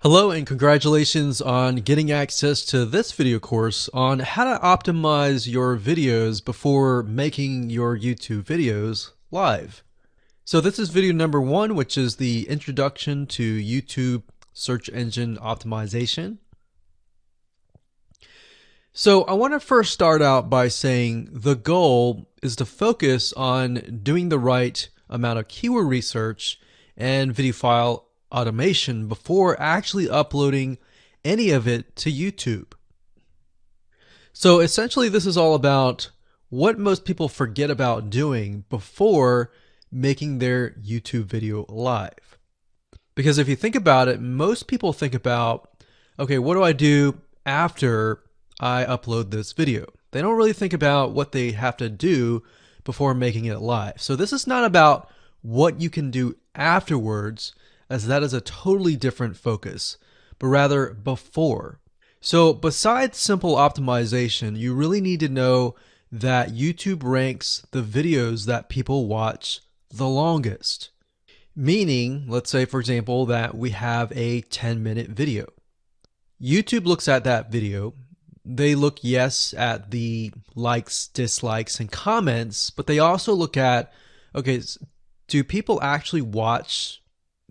Hello and congratulations on getting access to this video course on how to optimize your videos before making your YouTube videos live. So this is video number 1, which is the introduction to YouTube search engine optimization. So I want to first start out by saying the goal is to focus on doing the right amount of keyword research and video file automation before actually uploading any of it to YouTube. So essentially this is all about what most people forget about doing before making their YouTube video live. Because if you think about it, most people think about, okay, what do I do after I upload this video? They don't really think about what they have to do before making it live. So this is not about what you can do afterwards, as that is a totally different focus, but rather before. So besides simple optimization, you really need to know that YouTube ranks the videos that people watch the longest. Meaning, let's say for example that we have a 10-minute video. YouTube looks at that video. They look, yes, at the likes, dislikes, and comments, but they also look at, okay, do people actually watch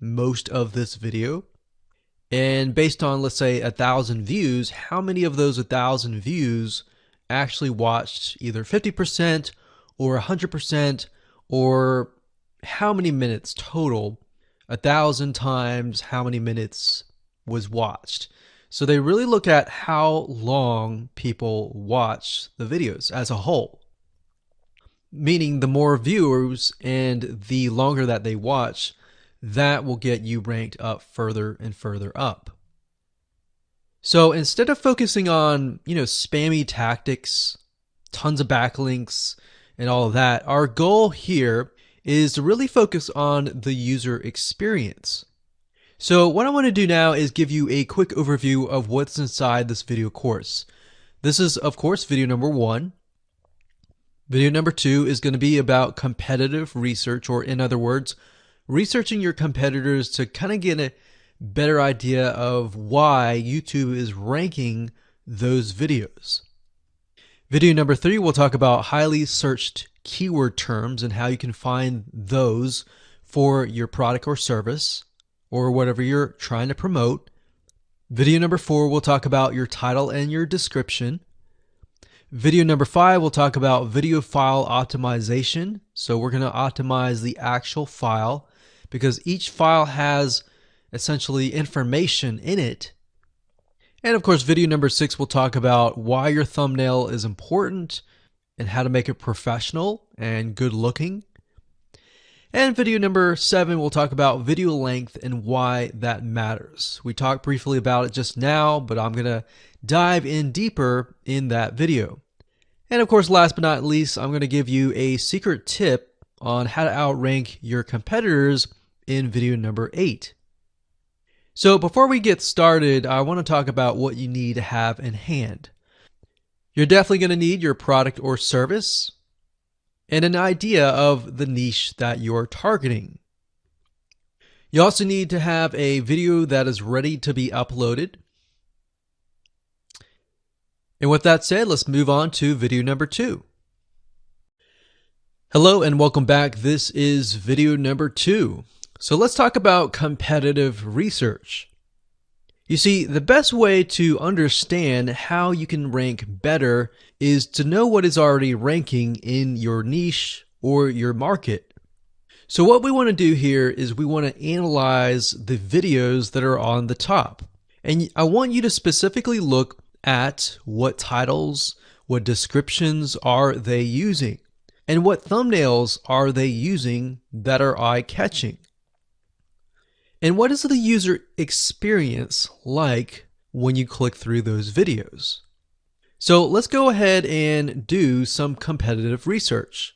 most of this video? And based on, let's say, 1,000 views, how many of those 1,000 views actually watched either 50% or 100%, or how many minutes total? 1,000 times how many minutes was watched. So they really look at how long people watch the videos as a whole. Meaning the more viewers and the longer that they watch, that will get you ranked up further and further up. So instead of focusing on, spammy tactics, tons of backlinks, and all of that, our goal here is to really focus on the user experience. So what I want to do now is give you a quick overview of what's inside this video course. This is, of course, video number 1. Video number 2 is going to be about competitive research, or in other words, researching your competitors to kind of get a better idea of why YouTube is ranking those videos. Video number 3, we'll talk about highly searched keyword terms and how you can find those for your product or service or whatever you're trying to promote. Video number 4, we'll talk about your title and your description. Video number 5, we'll talk about video file optimization. So we're going to optimize the actual file because each file has essentially information in it. And of course, video number 6, we'll talk about why your thumbnail is important and how to make it professional and good looking. And video number 7, we'll talk about video length and why that matters. We talked briefly about it just now, but I'm going to dive in deeper in that video. And of course, last but not least, I'm going to give you a secret tip on how to outrank your competitors in video number 8. So before we get started, I want to talk about what you need to have in hand. You're definitely going to need your product or service and an idea of the niche that you're targeting. You also need to have a video that is ready to be uploaded. And with that said, let's move on to video number 2. Hello and welcome back. This is video number 2. So let's talk about competitive research. You see, the best way to understand how you can rank better is to know what is already ranking in your niche or your market. So what we want to do here is we want to analyze the videos that are on the top. And I want you to specifically look at what titles, what descriptions are they using, and what thumbnails are they using that are eye-catching. And what is the user experience like when you click through those videos? So let's go ahead and do some competitive research.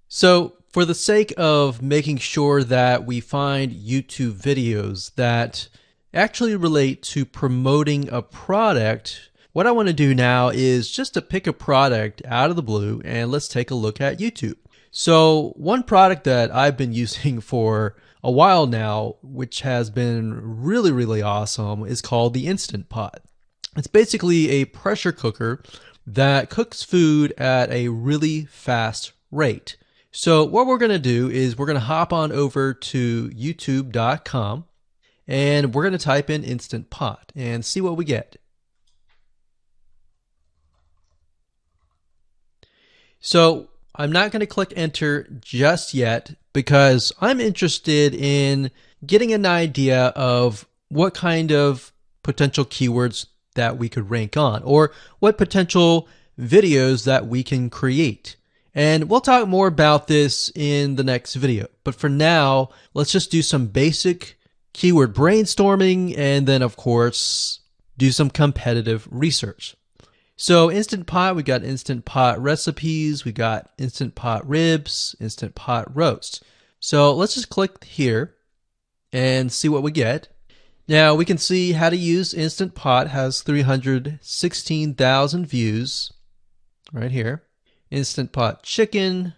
So for the sake of making sure that we find YouTube videos that actually relate to promoting a product, what I want to do now is just to pick a product out of the blue and let's take a look at YouTube. So one product that I've been using for a while now, which has been really awesome, is called the Instant Pot. It's basically a pressure cooker that cooks food at a really fast rate. So what we're going to do is we're going to hop on over to youtube.com and we're going to type in Instant Pot and see what we get. So I'm not going to click enter just yet because I'm interested in getting an idea of what kind of potential keywords that we could rank on, or what potential videos that we can create. And we'll talk more about this in the next video. But for now, let's just do some basic keyword brainstorming and then, of course, do some competitive research. So Instant Pot, we got Instant Pot recipes, we got Instant Pot ribs, Instant Pot roast. So let's just click here and see what we get. Now we can see how to use Instant Pot has 316,000 views right here. Instant Pot chicken,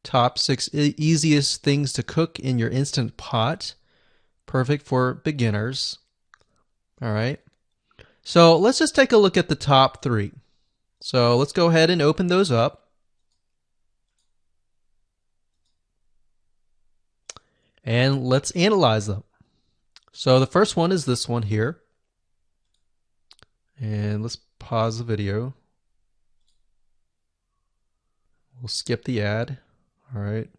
top 6 easiest things to cook in your Instant Pot. Perfect for beginners. All right. So let's just take a look at the top 3. So let's go ahead and open those up. And let's analyze them. So the first one is this one here. And let's pause the video. We'll skip the ad. All right.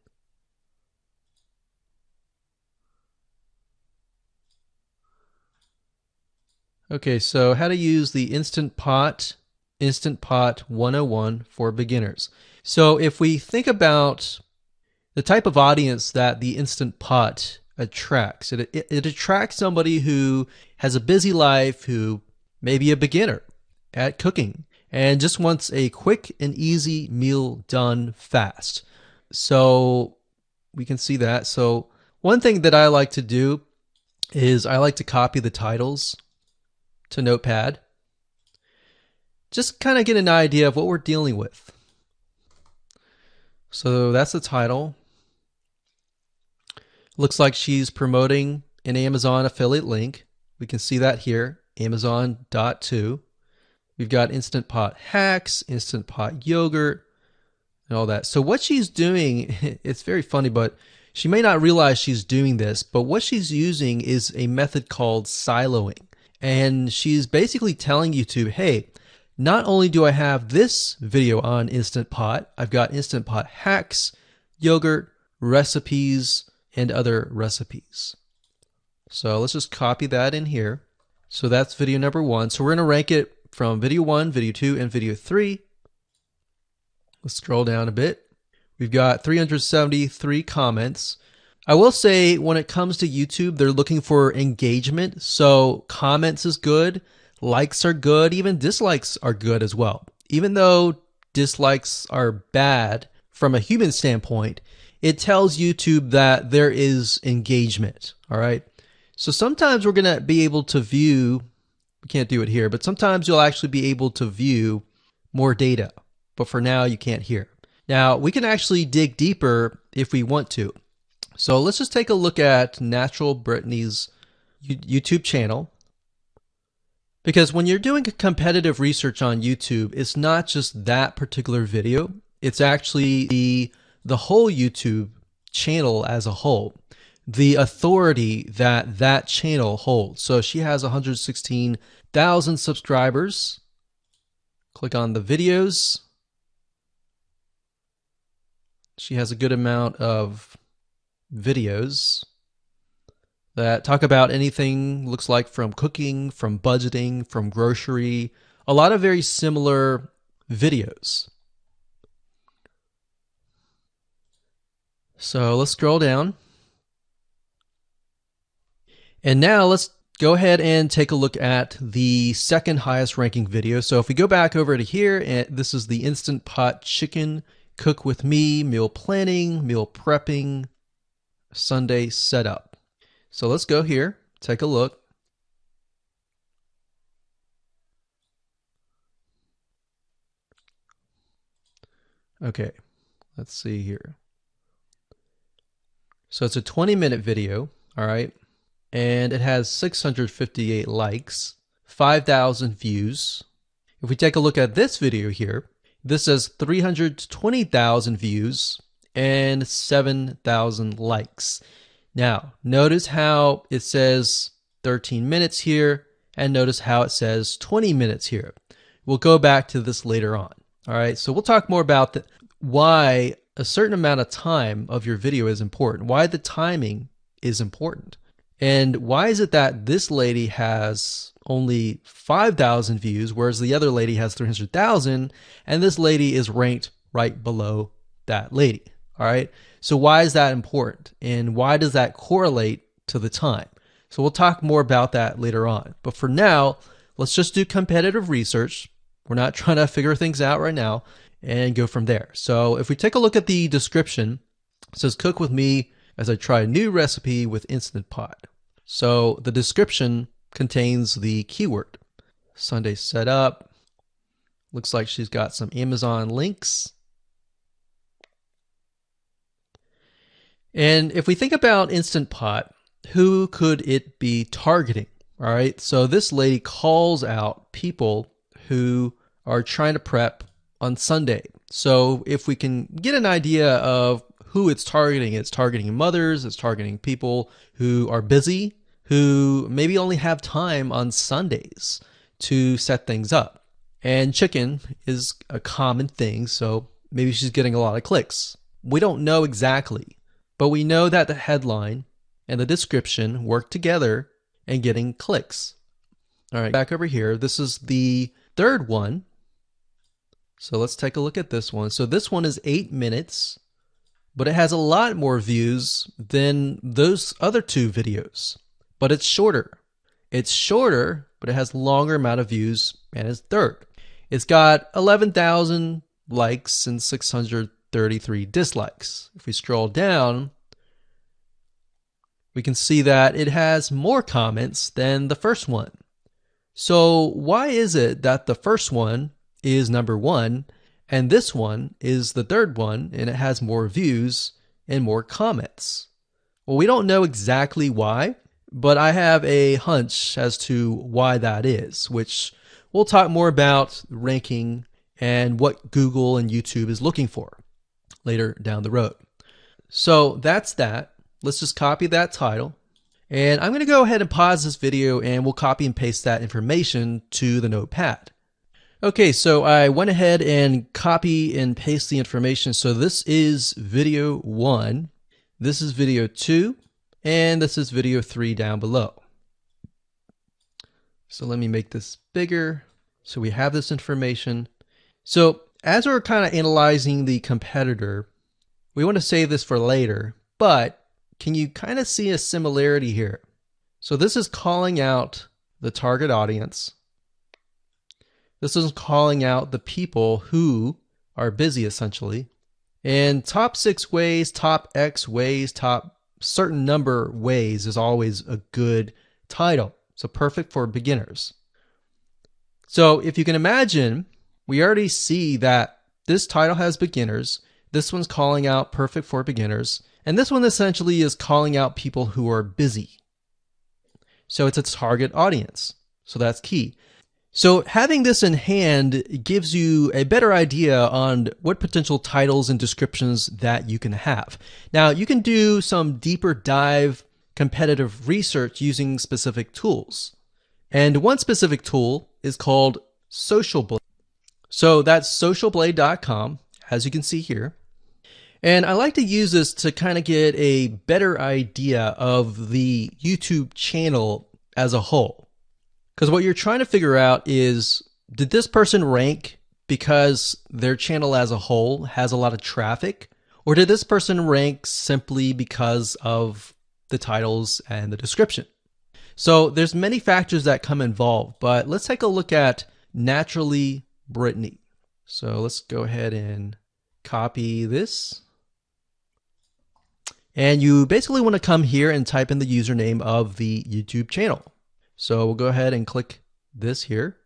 Okay, so how to use the Instant Pot 101 for beginners. So if we think about the type of audience that the Instant Pot attracts, it attracts somebody who has a busy life, who may be a beginner at cooking and just wants a quick and easy meal done fast. So we can see that. So one thing that I like to do is I like to copy the titles to Notepad. Just kind of get an idea of what we're dealing with. So that's the title. Looks like she's promoting an Amazon affiliate link. We can see that here, Amazon.to. We've got Instant Pot hacks, Instant Pot yogurt, and all that. So what she's doing, it's very funny, but she may not realize she's doing this, but what she's using is a method called siloing. And she's basically telling YouTube, hey, not only do I have this video on Instant Pot, I've got Instant Pot hacks, yogurt, recipes, and other recipes. So let's just copy that in here. So that's video number 1. So we're going to rank it from video 1, video 2, and video 3. Let's scroll down a bit. We've got 373 comments. I will say when it comes to YouTube, they're looking for engagement. So comments is good, likes are good, even dislikes are good as well. Even though dislikes are bad from a human standpoint, it tells YouTube that there is engagement. All right. So sometimes we're going to be able to view, we can't do it here, but sometimes you'll actually be able to view more data. But for now, you can't hear. Now, we can actually dig deeper if we want to. So let's just take a look at Natural Brittany's YouTube channel. Because when you're doing competitive research on YouTube, it's not just that particular video. It's actually the whole YouTube channel as a whole. The authority that that channel holds. So she has 116,000 subscribers. Click on the videos. She has a good amount of videos that talk about anything, looks like from cooking, from budgeting, from grocery, a lot of very similar videos. So let's scroll down. And now let's go ahead and take a look at the second highest ranking video. So if we go back over to here, and this is the Instant Pot chicken, cook with me, meal planning, meal prepping, Sunday setup. So let's go here, take a look. Okay, let's see here. So it's a 20-minute video, all right? And it has 658 likes, 5,000 views. If we take a look at this video here, this has 320,000 views and 7,000 likes. Now, notice how it says 13 minutes here, and notice how it says 20 minutes here. We'll go back to this later on. All right, so we'll talk more about why a certain amount of time of your video is important, why the timing is important. And why is it that this lady has only 5,000 views, whereas the other lady has 300,000, and this lady is ranked right below that lady? All right. So why is that important? And why does that correlate to the time? So we'll talk more about that later on. But for now, let's just do competitive research. We're not trying to figure things out right now, and go from there. So if we take a look at the description, it says cook with me as I try a new recipe with Instant Pot. So the description contains the keyword. Sunday setup. Looks like she's got some Amazon links. And if we think about Instant Pot, who could it be targeting? All right, so this lady calls out people who are trying to prep on Sunday. So if we can get an idea of who it's targeting mothers, it's targeting people who are busy, who maybe only have time on Sundays to set things up. And chicken is a common thing, so maybe she's getting a lot of clicks. We don't know exactly, but we know that the headline and the description work together and getting clicks. All right, back over here, this is the third one. So let's take a look at this one. So this one is 8 minutes, but it has a lot more views than those other two videos. But it's shorter. It's shorter, but it has longer amount of views, and it's third. It's got 11,000 likes and 633 dislikes. If we scroll down, we can see that it has more comments than the first one. So why is it that the first one is number one and this one is the third one and it has more views and more comments? Well, we don't know exactly why, but I have a hunch as to why that is, which we'll talk more about ranking and what Google and YouTube is looking for later down the road. So that's that. Let's just copy that title. And I'm going to go ahead and pause this video and we'll copy and paste that information to the notepad. Okay, so I went ahead and copy and paste the information. So this is video 1, this is video 2, and this is video 3 down below. So let me make this bigger. So we have this information. So as we're kind of analyzing the competitor, we want to save this for later, but can you kind of see a similarity here? So this is calling out the target audience. This is calling out the people who are busy, essentially. And top 6 ways, top X ways, top certain number ways is always a good title. So perfect for beginners. So if you can imagine, we already see that this title has beginners. This one's calling out perfect for beginners. And this one essentially is calling out people who are busy. So it's a target audience. So that's key. So having this in hand gives you a better idea on what potential titles and descriptions that you can have. Now, you can do some deeper dive competitive research using specific tools. And one specific tool is called Social Blade. So that's socialblade.com, as you can see here. And I like to use this to kind of get a better idea of the YouTube channel as a whole. Because what you're trying to figure out is, did this person rank because their channel as a whole has a lot of traffic? Or did this person rank simply because of the titles and the description? So there's many factors that come involved, but let's take a look at Naturally Brittany. So let's go ahead and copy this. And you basically want to come here and type in the username of the YouTube channel. So we'll go ahead and click this here.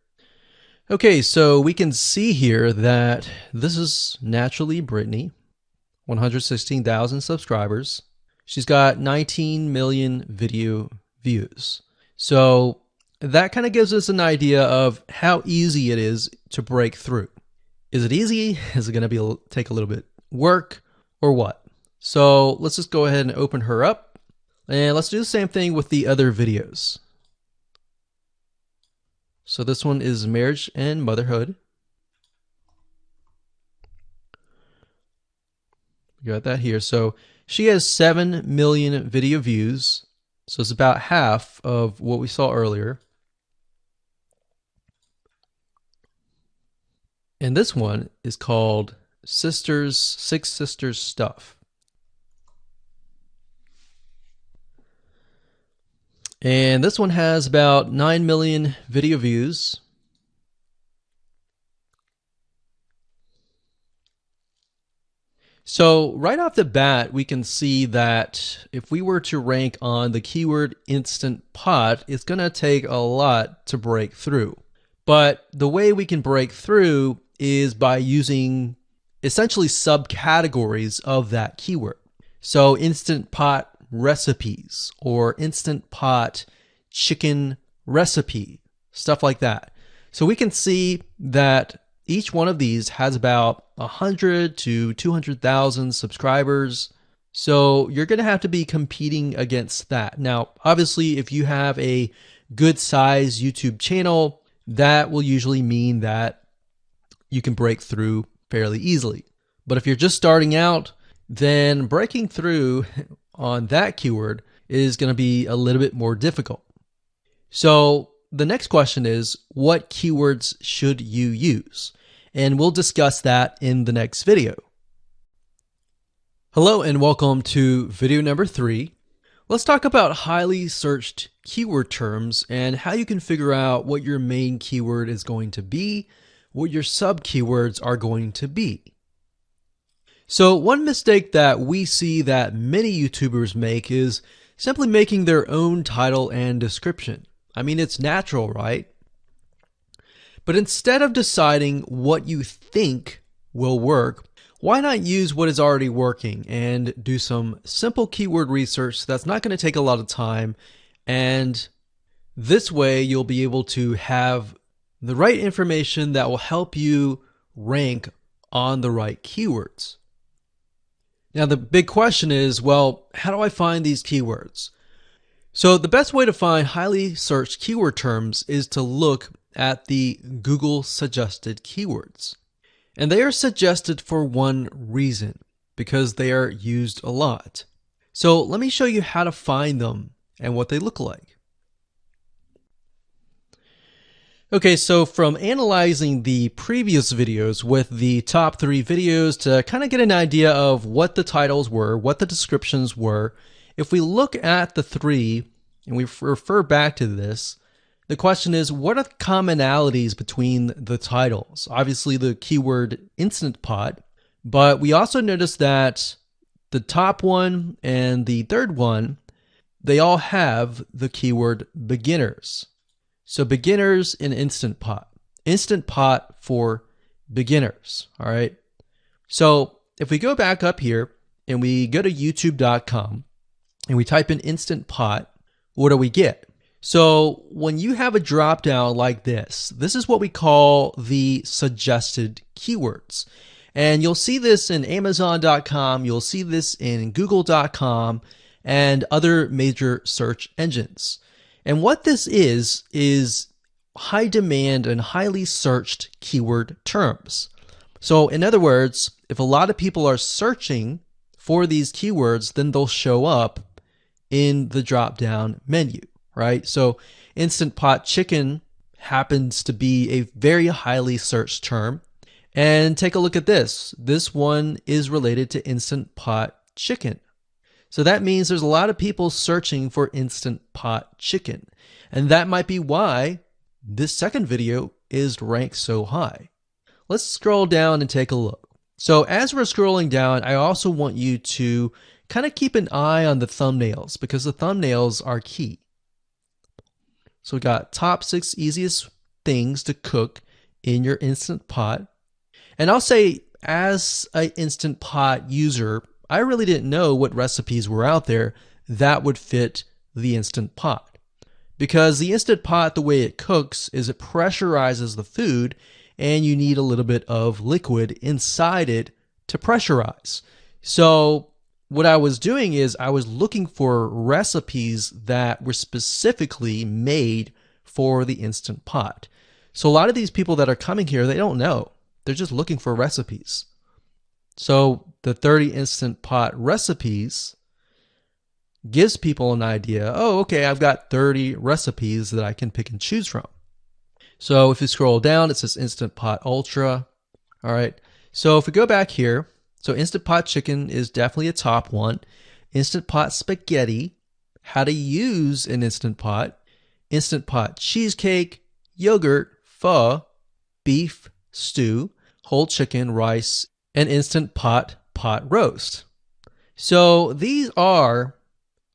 Okay, so we can see here that this is Naturally Brittany, 116,000 subscribers. She's got 19 million video views. So that kind of gives us an idea of how easy it is to break through. Is it easy? Is it going to take a little bit work or what? So let's just go ahead and open her up, and let's do the same thing with the other videos. So this one is marriage and motherhood. We got that here. So she has 7 million video views. So it's about half of what we saw earlier. And this one is called Six Sisters Stuff. And this one has about 9 million video views. So right off the bat, we can see that if we were to rank on the keyword Instant Pot, it's going to take a lot to break through. But the way we can break through is by using essentially subcategories of that keyword. So Instant Pot recipes or Instant Pot chicken recipe, stuff like that. So we can see that each one of these has about 100 to 200,000 subscribers. So you're going to have to be competing against that. Now, obviously, if you have a good size YouTube channel, that will usually mean that you can break through fairly easily. But if you're just starting out, then breaking through on that keyword is going to be a little bit more difficult. So the next question is, what keywords should you use? And we'll discuss that in the next video. Hello and welcome to video number 3. Let's talk about highly searched keyword terms and how you can figure out what your main keyword is going to be, what your sub keywords are going to be. So one mistake that we see that many YouTubers make is simply making their own title and description. I mean, it's natural, right? But instead of deciding what you think will work, why not use what is already working and do some simple keyword research that's not going to take a lot of time, and this way you'll be able to have the right information that will help you rank on the right keywords. Now the big question is, well, how do I find these keywords? So the best way to find highly searched keyword terms is to look at the Google suggested keywords. And they are suggested for one reason, because they are used a lot. So let me show you how to find them and what they look like. Okay, so from analyzing the previous videos with the top 3 videos to kind of get an idea of what the titles were, what the descriptions were, if we look at the 3 and we refer back to this, the question is, what are the commonalities between the titles? Obviously the keyword Instant Pot, but we also notice that the top one and the third one, they all have the keyword beginners. So beginners in Instant Pot. Instant Pot for beginners, all right? So if we go back up here and we go to youtube.com and we type in Instant Pot, what do we get? So when you have a drop down like this is what we call the suggested keywords. And you'll see this in Amazon.com, you'll see this in Google.com and other major search engines. And what this is high demand and highly searched keyword terms. So in other words, if a lot of people are searching for these keywords, then they'll show up in the drop down menu. Right? So Instant Pot chicken happens to be a very highly searched term. And take a look at this. This one is related to Instant Pot chicken. So that means there's a lot of people searching for Instant Pot chicken. And that might be why this second video is ranked so high. Let's scroll down and take a look. So as we're scrolling down, I also want you to kind of keep an eye on the thumbnails, because the thumbnails are key. So we got top 6 easiest things to cook in your Instant Pot. And I'll say, as an Instant Pot user, I really didn't know what recipes were out there that would fit the Instant Pot. Because the Instant Pot, the way it cooks is it pressurizes the food, and you need a little bit of liquid inside it to pressurize. So what I was doing is I was looking for recipes that were specifically made for the Instant Pot. So a lot of these people that are coming here, they don't know. They're just looking for recipes. So the 30 Instant Pot recipes gives people an idea. Oh, okay, I've got 30 recipes that I can pick and choose from. So if you scroll down, it says Instant Pot Ultra. All right. So if we go back here, so Instant Pot Chicken is definitely a top one. Instant Pot Spaghetti, how to use an Instant Pot. Instant Pot Cheesecake, Yogurt, Pho, Beef Stew, Whole Chicken, Rice, and Instant Pot Pot Roast. So these are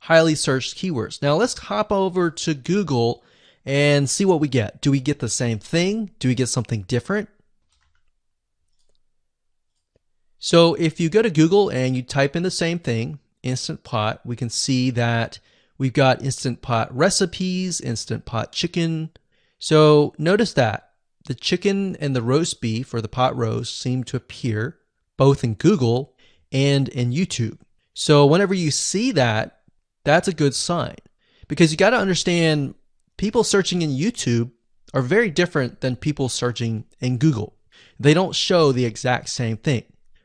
highly searched keywords. Now let's hop over to Google and see what we get. Do we get the same thing? Do we get something different? So if you go to Google and you type in the same thing, Instant Pot, we can see that we've got Instant Pot recipes, Instant Pot chicken. So notice that the chicken and the roast beef or the pot roast seem to appear both in Google and in YouTube. So whenever you see that, that's a good sign, because you got to understand people searching in YouTube are very different than people searching in Google. They don't show the exact same thing.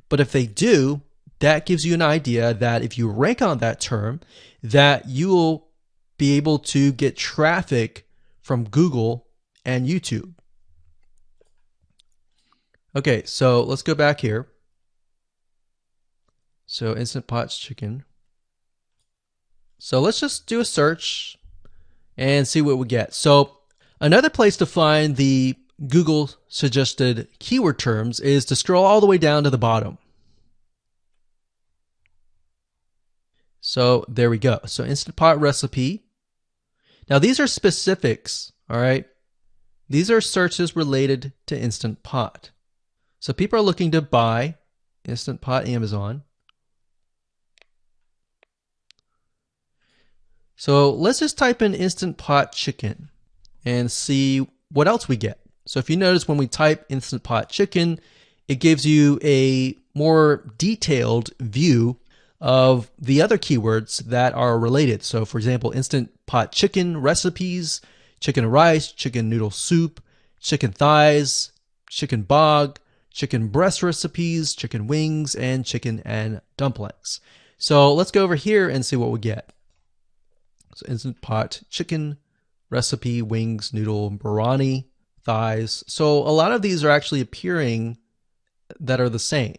But if they do, that gives you an idea that if you rank on that term, that you will be able to get traffic from Google and YouTube. Okay, so let's go back here. So Instant Pot Chicken. So let's just do a search and see what we get. So another place to find the Google suggested keyword terms is to scroll all the way down to the bottom. So there we go. So Instant Pot recipe. Now these are specifics, all right? These are searches related to Instant Pot. So people are looking to buy Instant Pot Amazon. So let's just type in Instant Pot chicken and see what else we get. So if you notice when we type Instant Pot chicken, it gives you a more detailed view of the other keywords that are related. So for example, Instant Pot chicken recipes, chicken rice, chicken noodle soup, chicken thighs, chicken bog, chicken breast recipes, chicken wings, and chicken and dumplings. So let's go over here and see what we get. So Instant Pot chicken recipe, wings, noodle, biryani, thighs. So a lot of these are actually appearing that are the same.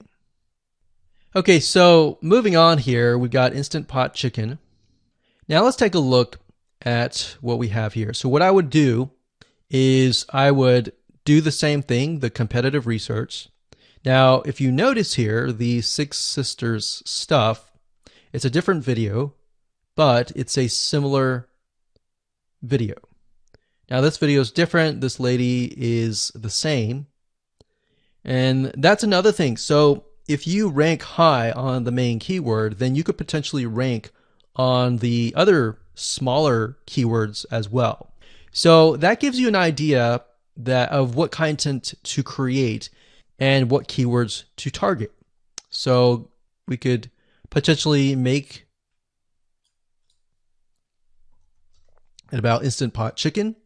Okay, so moving on here, we've got Instant Pot chicken. Now let's take a look at what we have here. So what I would do is I would do the same thing, the competitive research. Now, if you notice here, the Six Sisters stuff, it's a different video, but it's a similar video. Now this video is different. This lady is the same. And that's another thing. So if you rank high on the main keyword, then you could potentially rank on the other smaller keywords as well. So that gives you an idea that of what content to create and what keywords to target. So we could potentially make it about Instant Pot chicken.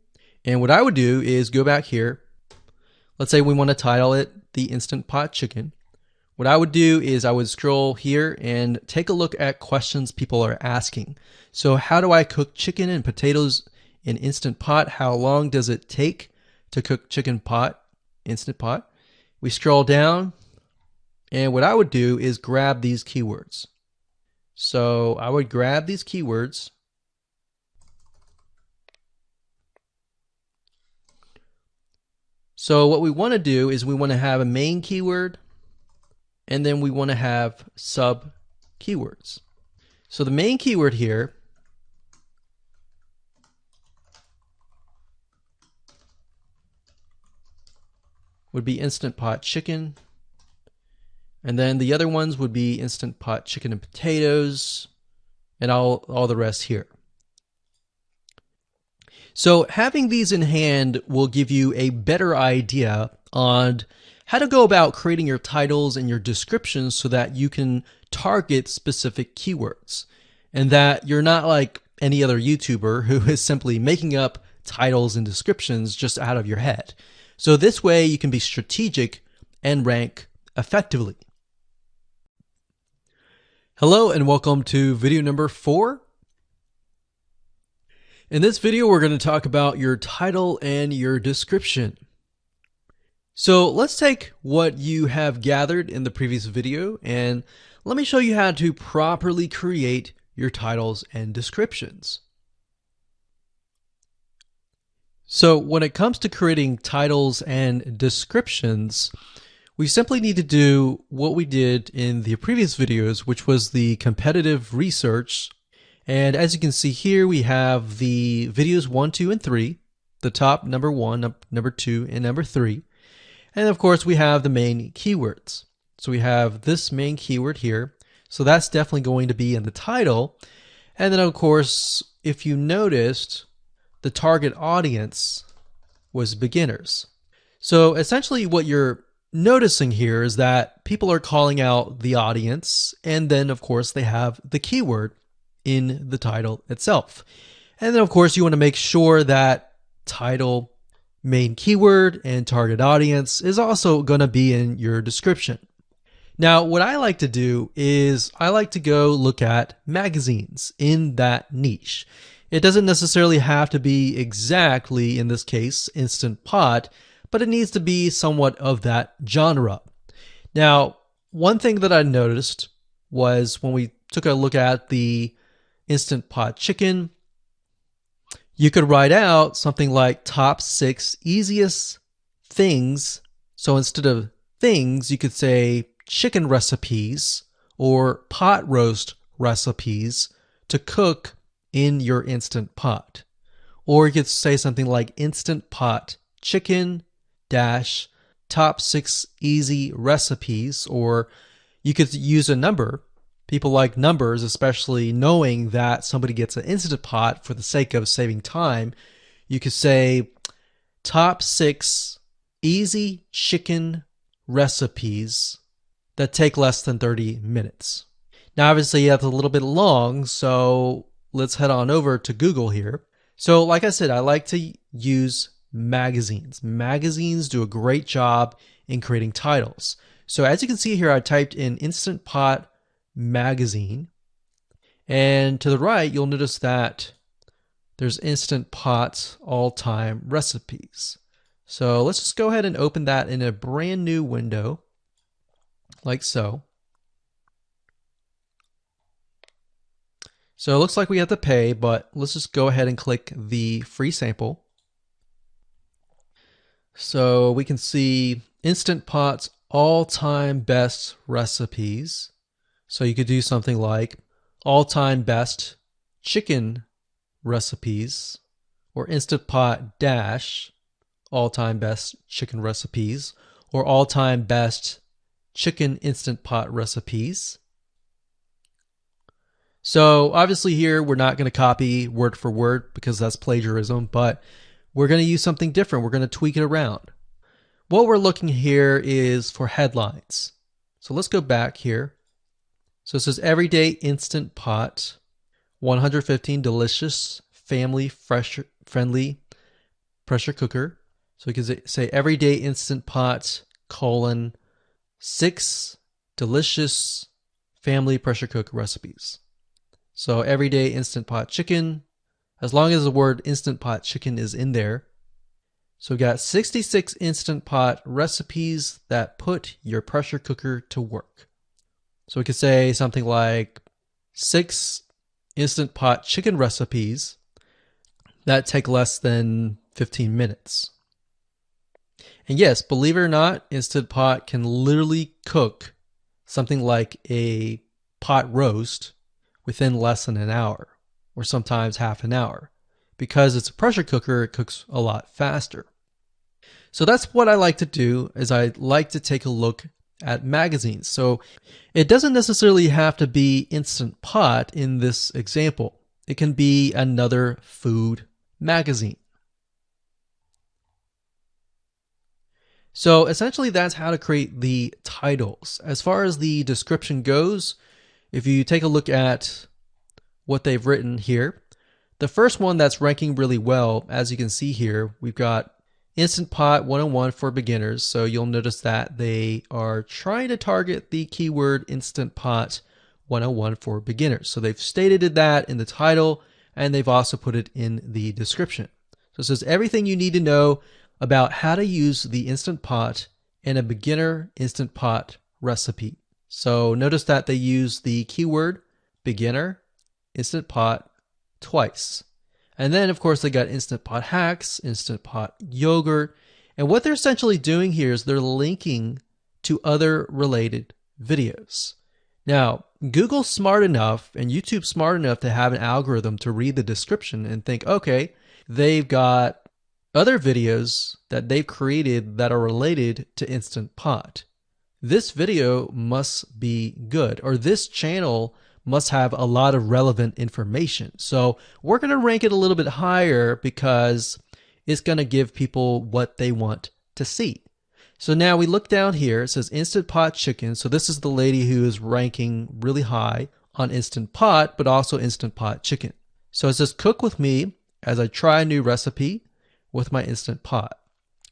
And what I would do is go back here. Let's say we want to title it the Instant Pot chicken. What I would do is I would scroll here and take a look at questions people are asking. So how do I cook chicken and potatoes in Instant Pot? How long does it take to cook chicken pot, Instant Pot? We scroll down, and what I would do is grab these keywords. So I would grab these keywords. So what we want to do is we want to have a main keyword, and then we want to have sub keywords. So the main keyword here would be Instant Pot chicken. And then the other ones would be Instant Pot chicken and potatoes, and all the rest here. So having these in hand will give you a better idea on how to go about creating your titles and your descriptions so that you can target specific keywords, and that you're not like any other YouTuber who is simply making up titles and descriptions just out of your head. So this way you can be strategic and rank effectively. Hello and welcome to video number 4. In this video, we're going to talk about your title and your description. So let's take what you have gathered in the previous video and let me show you how to properly create your titles and descriptions. So when it comes to creating titles and descriptions, we simply need to do what we did in the previous videos, which was the competitive research. And as you can see here, we have the videos 1, 2, and 3, the top number 1, number 2, and number 3. And of course, we have the main keywords. So we have this main keyword here. So that's definitely going to be in the title. And then of course, if you noticed, the target audience was beginners. So essentially what you're noticing here is that people are calling out the audience, and then of course they have the keyword in the title itself. And then of course you want to make sure that title, main keyword, and target audience is also going to be in your description. Now what I like to do is I like to go look at magazines in that niche. It doesn't necessarily have to be exactly, in this case, Instant Pot, but it needs to be somewhat of that genre. Now, one thing that I noticed was when we took a look at the Instant Pot chicken, you could write out something like top 6 easiest things. So instead of things, you could say chicken recipes or pot roast recipes to cook in your Instant Pot. Or you could say something like Instant Pot chicken dash top 6 easy recipes, or you could use a number. People like numbers, especially knowing that somebody gets an Instant Pot for the sake of saving time. You could say top 6 easy chicken recipes that take less than 30 minutes. Now obviously that's a little bit long, so let's head on over to Google here. So like I said, I like to use magazines. Magazines do a great job in creating titles. So as you can see here, I typed in Instant Pot magazine, and to the right you'll notice that there's Instant Pot all-time recipes. So let's just go ahead and open that in a brand new window like so. So it looks like we have to pay, but let's just go ahead and click the free sample. So we can see Instant Pot's all-time best recipes. So you could do something like all-time best chicken recipes, or Instant Pot dash all-time best chicken recipes, or all-time best chicken Instant Pot recipes. So obviously here we're not going to copy word for word because that's plagiarism, but we're going to use something different. We're going to tweak it around. What we're looking here is for headlines. So let's go back here. So it says Everyday Instant Pot, 115 delicious, family friendly pressure cooker. So we can say Everyday Instant Pot, colon, 6 delicious family pressure cook recipes. So Everyday Instant Pot chicken, as long as the word Instant Pot chicken is in there. So we got 66 Instant Pot recipes that put your pressure cooker to work. So we could say something like 6 Instant Pot chicken recipes that take less than 15 minutes. And yes, believe it or not, Instant Pot can literally cook something like a pot roast within less than an hour, or sometimes half an hour. Because it's a pressure cooker, it cooks a lot faster. So that's what I like to do, is I like to take a look at magazines. So it doesn't necessarily have to be Instant Pot in this example. It can be another food magazine. So essentially that's how to create the titles. As far as the description goes, if you take a look at what they've written here, the first one that's ranking really well, as you can see here, we've got Instant Pot 101 for beginners. So you'll notice that they are trying to target the keyword Instant Pot 101 for beginners. So they've stated that in the title, and they've also put it in the description. So it says everything you need to know about how to use the Instant Pot in a beginner Instant Pot recipe. So notice that they use the keyword beginner Instant Pot twice. And then, of course, they got Instant Pot hacks, Instant Pot yogurt. And what they're essentially doing here is they're linking to other related videos. Now, Google's smart enough and YouTube's smart enough to have an algorithm to read the description and think, okay, they've got other videos that they've created that are related to Instant Pot. This video must be good, or this channel must have a lot of relevant information. So we're going to rank it a little bit higher because it's going to give people what they want to see. So now we look down here, it says Instant Pot Chicken. So this is the lady who is ranking really high on Instant Pot, but also Instant Pot Chicken. So it says cook with me as I try a new recipe with my Instant Pot.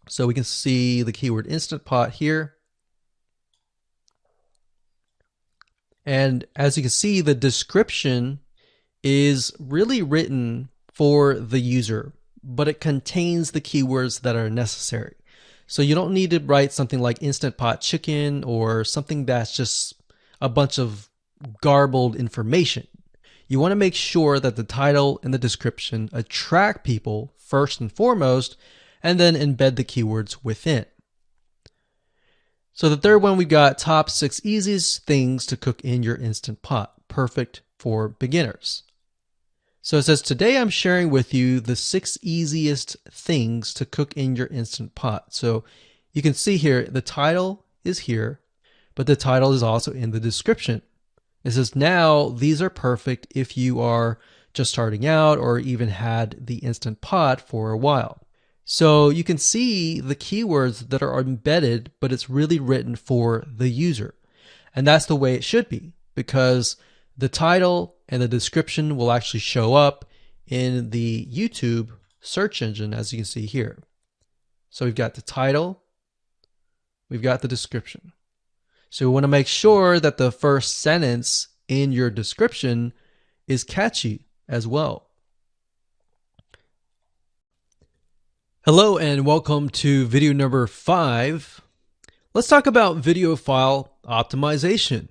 So we can see the keyword Instant Pot here. And as you can see, the description is really written for the user, but it contains the keywords that are necessary. So you don't need to write something like Instant Pot Chicken or something that's just a bunch of garbled information. You want to make sure that the title and the description attract people first and foremost, and then embed the keywords within. So the third one, we've got top 6 easiest things to cook in your Instant Pot, perfect for beginners. So it says, today I'm sharing with you the 6 easiest things to cook in your Instant Pot. So you can see here, the title is here, but the title is also in the description. It says, now these are perfect if you are just starting out or even had the Instant Pot for a while. So you can see the keywords that are embedded, but it's really written for the user. And that's the way it should be, because the title and the description will actually show up in the YouTube search engine, as you can see here. So we've got the title, we've got the description. So we want to make sure that the first sentence in your description is catchy as well. Hello and welcome to video number 5. Let's talk about video file optimization.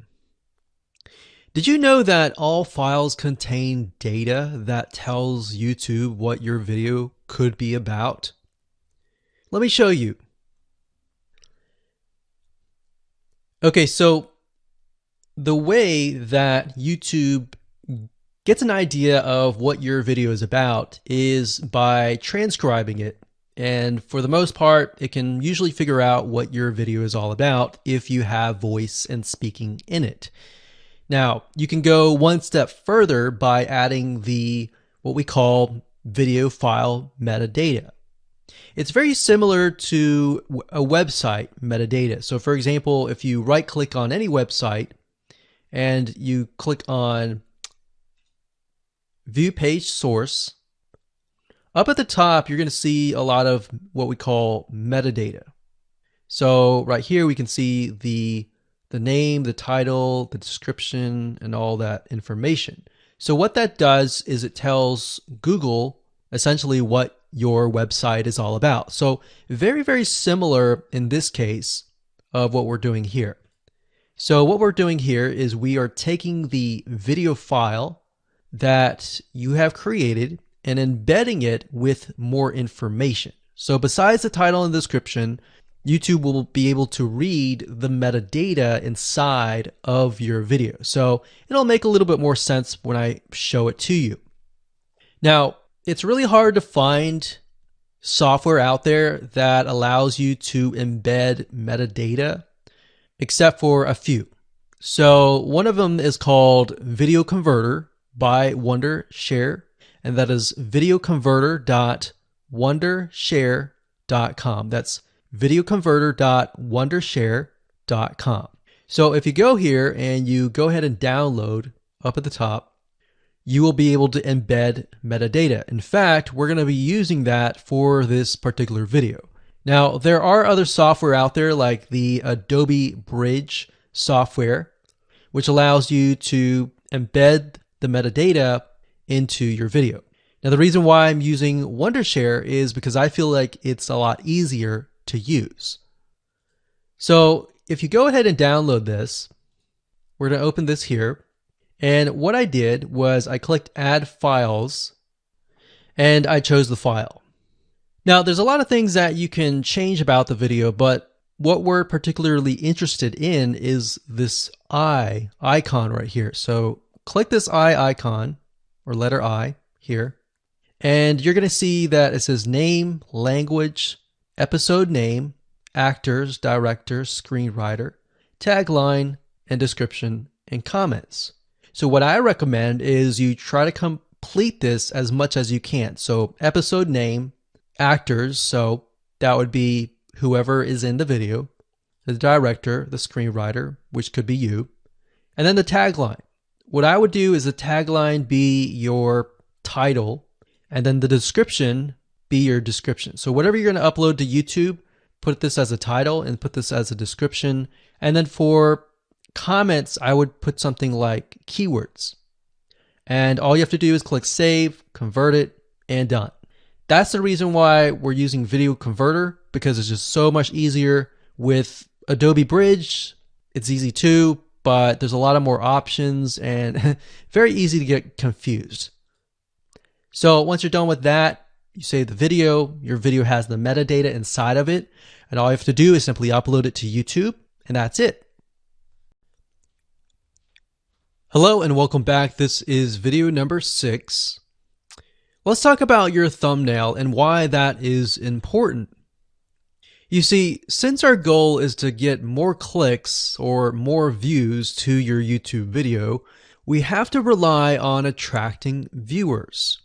Did you know that all files contain data that tells YouTube what your video could be about? Let me show you. Okay, so the way that YouTube gets an idea of what your video is about is by transcribing it. And for the most part, it can usually figure out what your video is all about if you have voice and speaking in it. Now, you can go one step further by adding what we call video file metadata. It's very similar to a website metadata. So for example, if you right click on any website and you click on View Page Source, up at the top, you're going to see a lot of what we call metadata. So right here, we can see the name, the title, the description, and all that information. So what that does is it tells Google essentially what your website is all about. So very, very similar in this case of what we're doing here. So what we're doing here is we are taking the video file that you have created and embedding it with more information. So besides the title and description, YouTube will be able to read the metadata inside of your video. So it'll make a little bit more sense when I show it to you. Now, it's really hard to find software out there that allows you to embed metadata except for a few. So one of them is called Video Converter by Wondershare, and that is videoconverter.wondershare.com. That's videoconverter.wondershare.com. So if you go here and you go ahead and download up at the top, you will be able to embed metadata. In fact, we're going to be using that for this particular video. Now, there are other software out there like the Adobe Bridge software, which allows you to embed the metadata into your video. Now, the reason why I'm using Wondershare is because I feel like it's a lot easier to use. So if you go ahead and download this, we're going to open this here. And what I did was I clicked Add Files, and I chose the file. Now, there's a lot of things that you can change about the video, but what we're particularly interested in is this I icon right here. So click this I icon, or letter I here, and you're going to see that it says name, language, episode name, actors, director, screenwriter, tagline, and description, and comments. So what I recommend is you try to complete this as much as you can. So episode name, actors, so that would be whoever is in the video, the director, the screenwriter, which could be you, and then the tagline. What I would do is the tagline be your title, and then the description be your description. So whatever you're going to upload to YouTube, put this as a title and put this as a description. And then for comments, I would put something like keywords. And all you have to do is click save, convert it, and done. That's the reason why we're using Video Converter, because it's just so much easier. With Adobe Bridge, it's easy too, but there's a lot of more options and very easy to get confused. So once you're done with that, you save the video. Your video has the metadata inside of it, and all you have to do is simply upload it to YouTube, and that's it. Hello and welcome back. This is video number 6. Let's talk about your thumbnail and why that is important. You see, since our goal is to get more clicks or more views to your YouTube video, we have to rely on attracting viewers.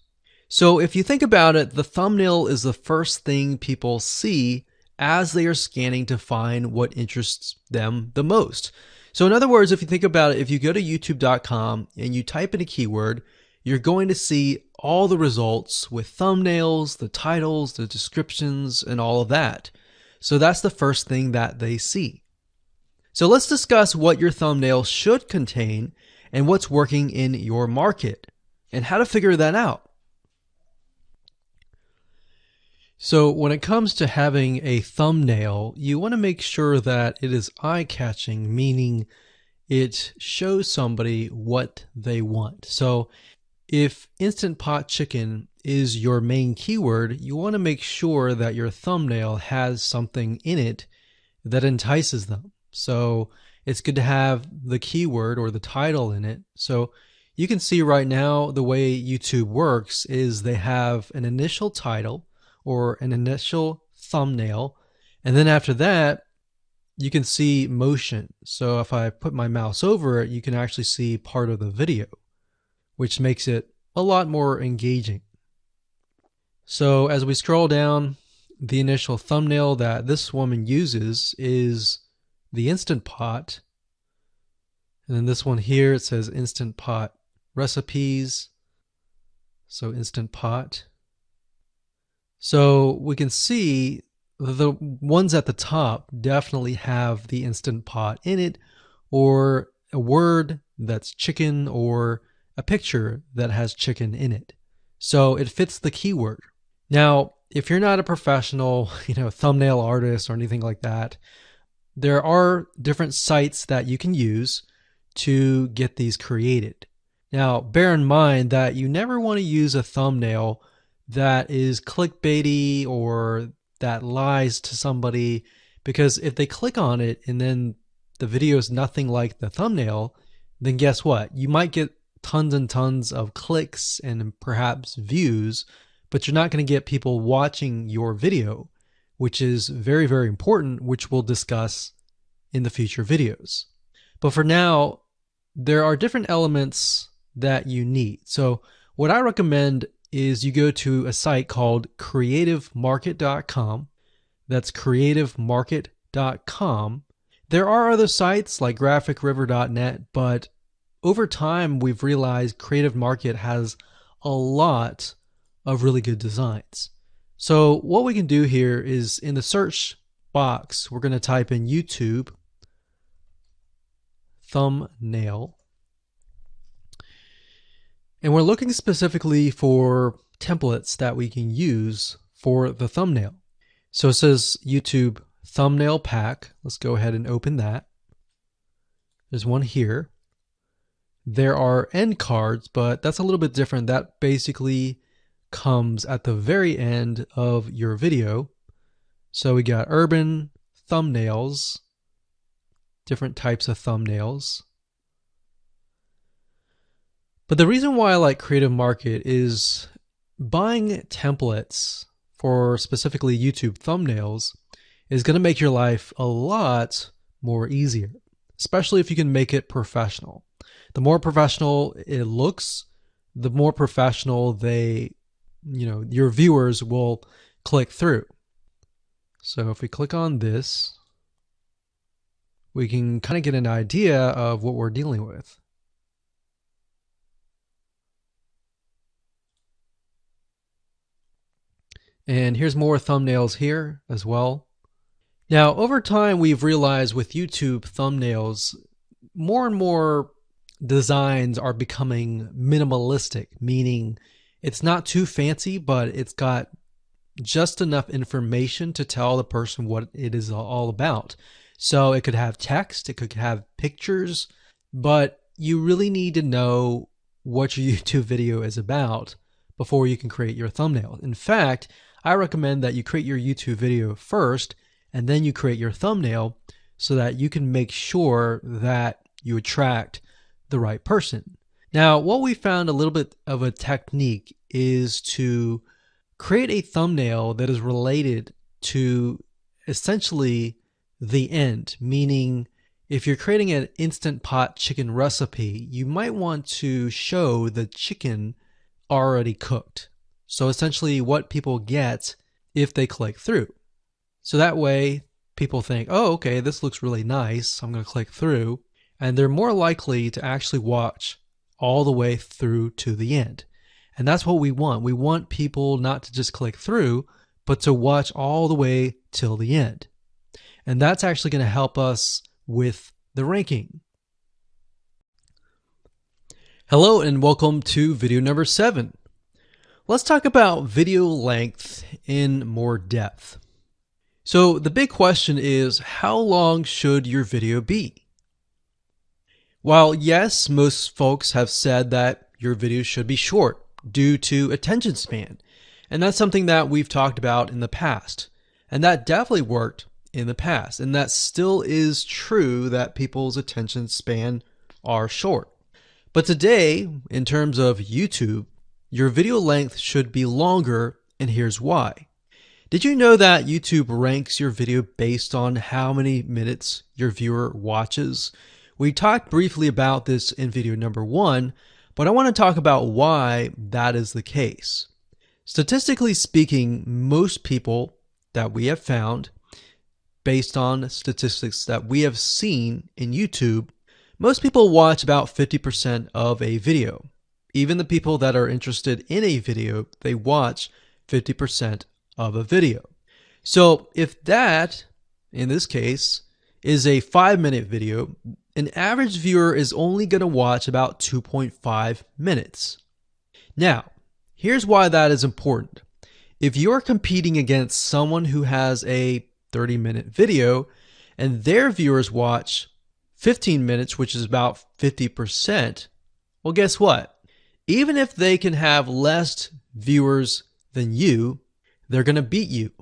So if you think about it, the thumbnail is the first thing people see as they are scanning to find what interests them the most. So in other words, if you think about it, if you go to youtube.com and you type in a keyword, you're going to see all the results with thumbnails, the titles, the descriptions, and all of that. So that's the first thing that they see. So let's discuss what your thumbnail should contain and what's working in your market and how to figure that out. So when it comes to having a thumbnail, you want to make sure that it is eye-catching, meaning it shows somebody what they want. So if Instant Pot Chicken is your main keyword, you want to make sure that your thumbnail has something in it that entices them. So it's good to have the keyword or the title in it. So you can see right now the way YouTube works is they have an initial title or an initial thumbnail, and then after that you can see motion. So if I put my mouse over it, you can actually see part of the video, which makes it a lot more engaging. So as we scroll down, the initial thumbnail that this woman uses is the Instant Pot. And then this one here, it says Instant Pot recipes. So Instant Pot. So we can see the ones at the top definitely have the Instant Pot in it, or a word that's chicken, or a picture that has chicken in it. So it fits the keyword. Now, if you're not a professional, thumbnail artist or anything like that, there are different sites that you can use to get these created. Now, bear in mind that you never want to use a thumbnail that is clickbaity or that lies to somebody, because if they click on it and then the video is nothing like the thumbnail, then guess what? You might get tons and tons of clicks and perhaps views, but you're not going to get people watching your video, which is very, very important, which we'll discuss in the future videos. But for now, there are different elements that you need. So what I recommend is you go to a site called creativemarket.com. That's creativemarket.com. There are other sites like graphicriver.net, but over time we've realized Creative Market has a lot of really good designs. So what we can do here is in the search box, we're going to type in YouTube thumbnail. And we're looking specifically for templates that we can use for the thumbnail. So it says YouTube thumbnail pack. Let's go ahead and open that. There's one here. There are end cards, but that's a little bit different. That basically comes at the very end of your video. So we got urban thumbnails, different types of thumbnails. But the reason why I like Creative Market is buying templates for specifically YouTube thumbnails is going to make your life a lot more easier, especially if you can make it professional. The more professional it looks, the more professional your viewers will click through. So if we click on this, we can kind of get an idea of what we're dealing with. And here's more thumbnails here as well. Now, over time, we've realized with YouTube thumbnails, more and more designs are becoming minimalistic, meaning it's not too fancy, but it's got just enough information to tell the person what it is all about. So it could have text, it could have pictures, but you really need to know what your YouTube video is about before you can create your thumbnail. In fact, I recommend that you create your YouTube video first and then you create your thumbnail so that you can make sure that you attract the right person. Now, what we found a little bit of a technique is to create a thumbnail that is related to essentially the end, meaning if you're creating an Instant Pot chicken recipe, you might want to show the chicken already cooked. So essentially what people get if they click through. So that way people think, oh, okay, this looks really nice. I'm going to click through. And they're more likely to actually watch all the way through to the end. And that's what we want. We want people not to just click through, but to watch all the way till the end. And that's actually going to help us with the ranking. Hello and welcome to video number 7. Let's talk about video length in more depth. So the big question is, how long should your video be? While yes, most folks have said that your video should be short due to attention span, and that's something that we've talked about in the past, and that definitely worked in the past, and that still is true that people's attention span are short. But today, in terms of YouTube, your video length should be longer, and here's why. Did you know that YouTube ranks your video based on how many minutes your viewer watches? We talked briefly about this in video number 1, but I want to talk about why that is the case. Statistically speaking, most people that we have found, based on statistics that we have seen in YouTube, most people watch about 50% of a video. Even the people that are interested in a video, they watch 50% of a video. So if that, in this case, is a 5-minute video, an average viewer is only going to watch about 2.5 minutes. Now, here's why that is important. If you're competing against someone who has a 30-minute video and their viewers watch 15 minutes, which is about 50%, well, guess what? Even if they can have less viewers than you, they're going to beat you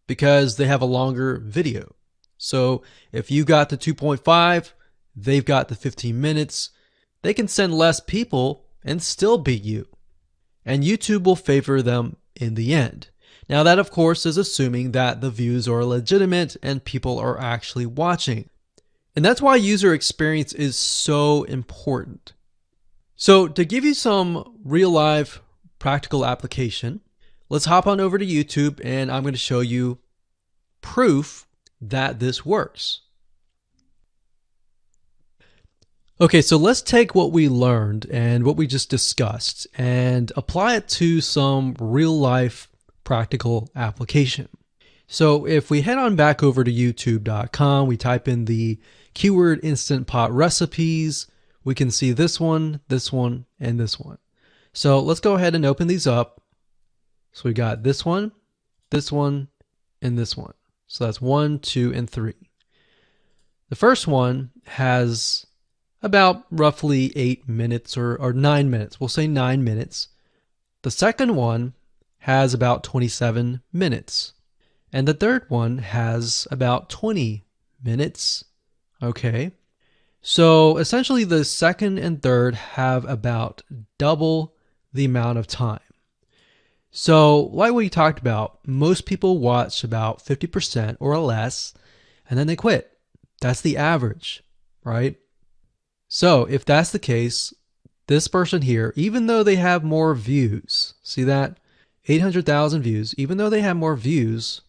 because they have a longer video. So if you got the 2.5, they've got the 15 minutes, they can send less people and still beat you. And YouTube will favor them in the end. Now that, of course, is assuming that the views are legitimate and people are actually watching. And that's why user experience is so important. So to give you some real life practical application, let's hop on over to YouTube and I'm going to show you proof that this works. Okay, so let's take what we learned and what we just discussed and apply it to some real life practical application. So if we head on back over to youtube.com, we type in the keyword Instant Pot recipes, we can see this one, and this one. So let's go ahead and open these up. So we got this one, and this one. So that's 1, 2, and 3. The first one has about roughly 8 minutes or 9 minutes. We'll say 9 minutes. The second one has about 27 minutes. And the third one has about 20 minutes. Okay. So essentially the second and third have about double the amount of time. So like we talked about, most people watch about 50% or less, and then they quit. That's the average, right? So if that's the case, this person here, even though they have more views, see that? 800,000 views, even though they have more views,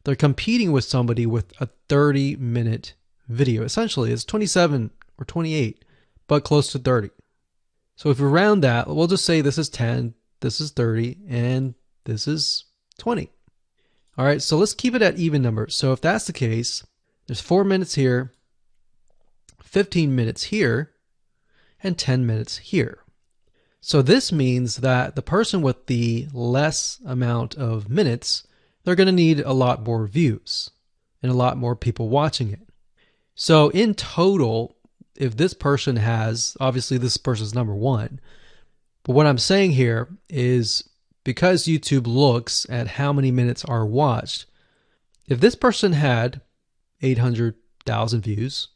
they're competing with somebody with a 30-minute video. Essentially, it's 27 or 28, but close to 30. So if we round that, we'll just say this is 10, this is 30, and this is 20. All right, so let's keep it at even numbers. So if that's the case, there's 4 minutes here, 15 minutes here, and 10 minutes here. So this means that the person with the less amount of minutes, they're going to need a lot more views and a lot more people watching it. So in total, if this person has, obviously this person's number one, but what I'm saying here is because YouTube looks at how many minutes are watched, if this person had 800,000 views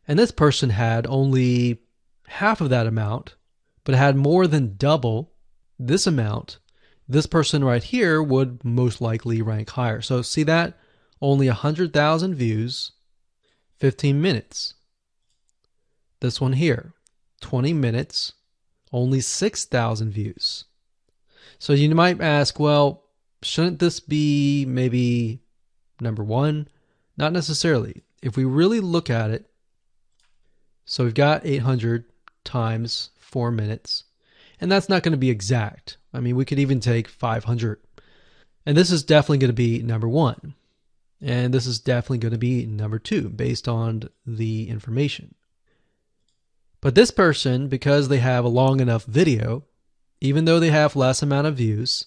and this person had only half of that amount, but had more than double this amount, this person right here would most likely rank higher. So see that? Only 100,000 views, 15 minutes. This one here, 20 minutes, only 6,000 views. So you might ask, well, shouldn't this be maybe number one? Not necessarily. If we really look at it, so we've got 800 times 4 minutes, and that's not going to be exact. I mean, we could even take 500. And this is definitely going to be number one. And this is definitely going to be number two based on the information. But this person, because they have a long enough video, even though they have less amount of views,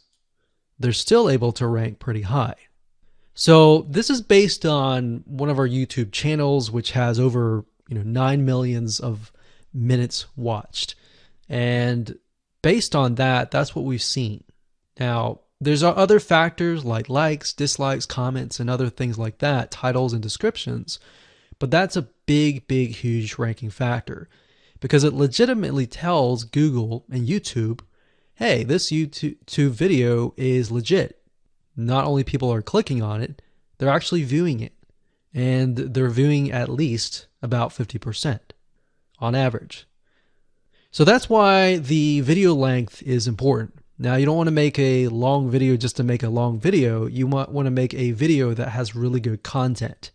they're still able to rank pretty high. So this is based on one of our YouTube channels, which has over 9 million of minutes watched. And based on that, that's what we've seen. Now, there's other factors like likes, dislikes, comments, and other things like that, titles and descriptions, but that's a big, huge ranking factor because it legitimately tells Google and YouTube, hey, this YouTube video is legit. Not only people are clicking on it, they're actually viewing it. And they're viewing at least about 50% on average. So that's why the video length is important. Now, you don't want to make a long video just to make a long video. You might want to make a video that has really good content.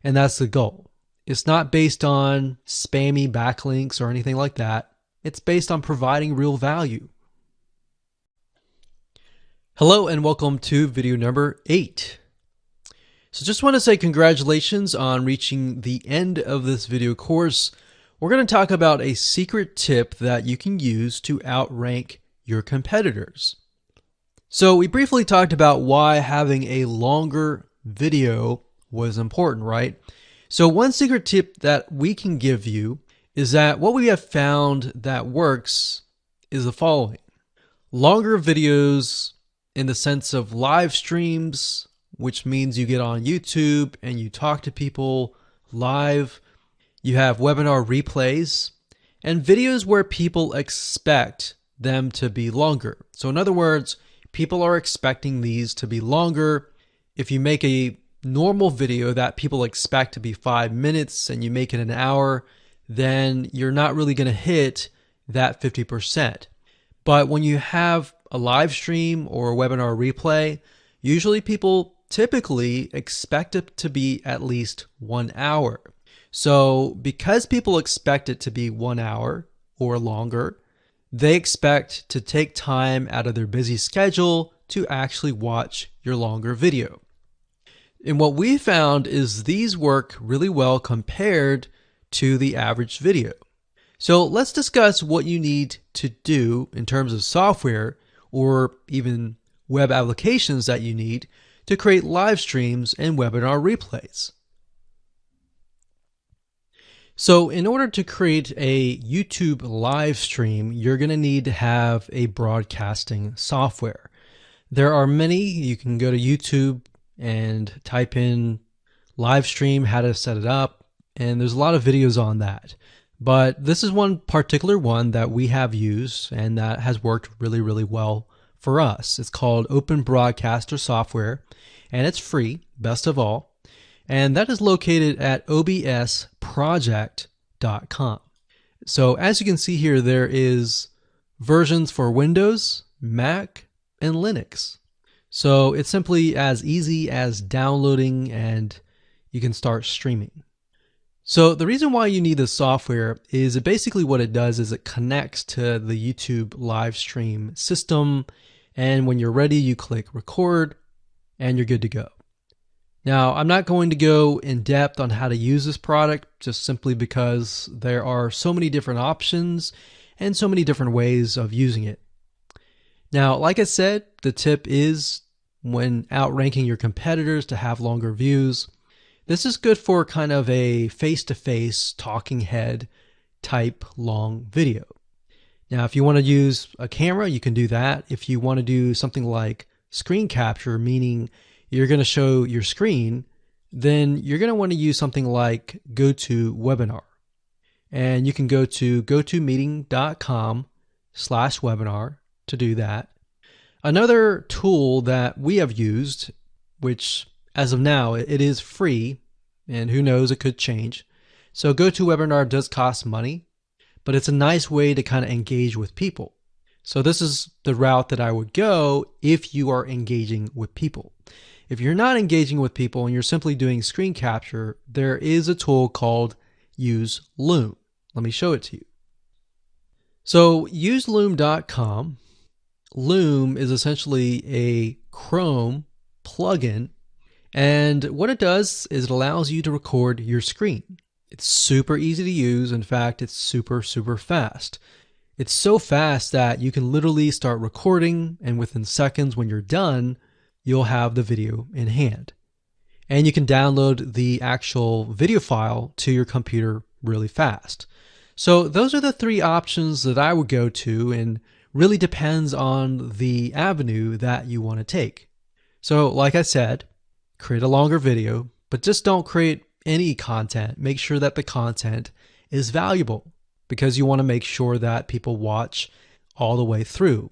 And that's the goal. It's not based on spammy backlinks or anything like that. It's based on providing real value. Hello and welcome to video number 8. So just want to say congratulations on reaching the end of this video course. We're going to talk about a secret tip that you can use to outrank your competitors. So we briefly talked about why having a longer video was important, right? So one secret tip that we can give you is that what we have found that works is the following. Longer videos in the sense of live streams, which means you get on YouTube and you talk to people live. You have webinar replays and videos where people expect them to be longer. So in other words, people are expecting these to be longer. If you make a normal video that people expect to be 5 minutes and you make it an hour, then you're not really going to hit that 50%. But when you have a live stream or a webinar replay, usually people typically expect it to be at least 1 hour. So because people expect it to be 1 hour or longer, they expect to take time out of their busy schedule to actually watch your longer video. And what we found is these work really well compared to the average video. So let's discuss what you need to do in terms of software or even web applications that you need to create live streams and webinar replays. So in order to create a YouTube live stream, you're going to need to have a broadcasting software. There are many. You can go to YouTube and type in live stream, how to set it up, and there's a lot of videos on that. But this is one particular one that we have used and that has worked really, really well for us. It's called Open Broadcaster Software, and it's free, best of all. And that is located at obsproject.com. So as you can see here, there is versions for Windows, Mac, and Linux. So it's simply as easy as downloading and you can start streaming. So the reason why you need this software is basically what it does is it connects to the YouTube live stream system, and when you're ready, you click record and you're good to go. Now, I'm not going to go in depth on how to use this product just simply because there are so many different options and so many different ways of using it. Now, like I said, the tip is when outranking your competitors to have longer views. This is good for kind of a face-to-face talking head type long video. Now, if you want to use a camera, you can do that. If you want to do something like screen capture, meaning you're going to show your screen, then you're going to want to use something like GoToWebinar. And you can go to gotomeeting.com/webinar to do that. Another tool that we have used, which as of now, it is free, and who knows, it could change. So GoToWebinar does cost money, but it's a nice way to kind of engage with people. So this is the route that I would go if you are engaging with people. If you're not engaging with people and you're simply doing screen capture, there is a tool called Use Loom. Let me show it to you. So useloom.com. Loom is essentially a Chrome plugin, and what it does is it allows you to record your screen. It's super easy to use. In fact, it's super, super fast. It's so fast that you can literally start recording, and within seconds when you're done, you'll have the video in hand. And you can download the actual video file to your computer really fast. So those are the three options that I would go to, and really depends on the avenue that you want to take. So like I said, create a longer video, but just don't create any content. Make sure that the content is valuable, because you want to make sure that people watch all the way through,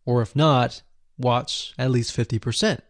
or if not, watch at least 50%.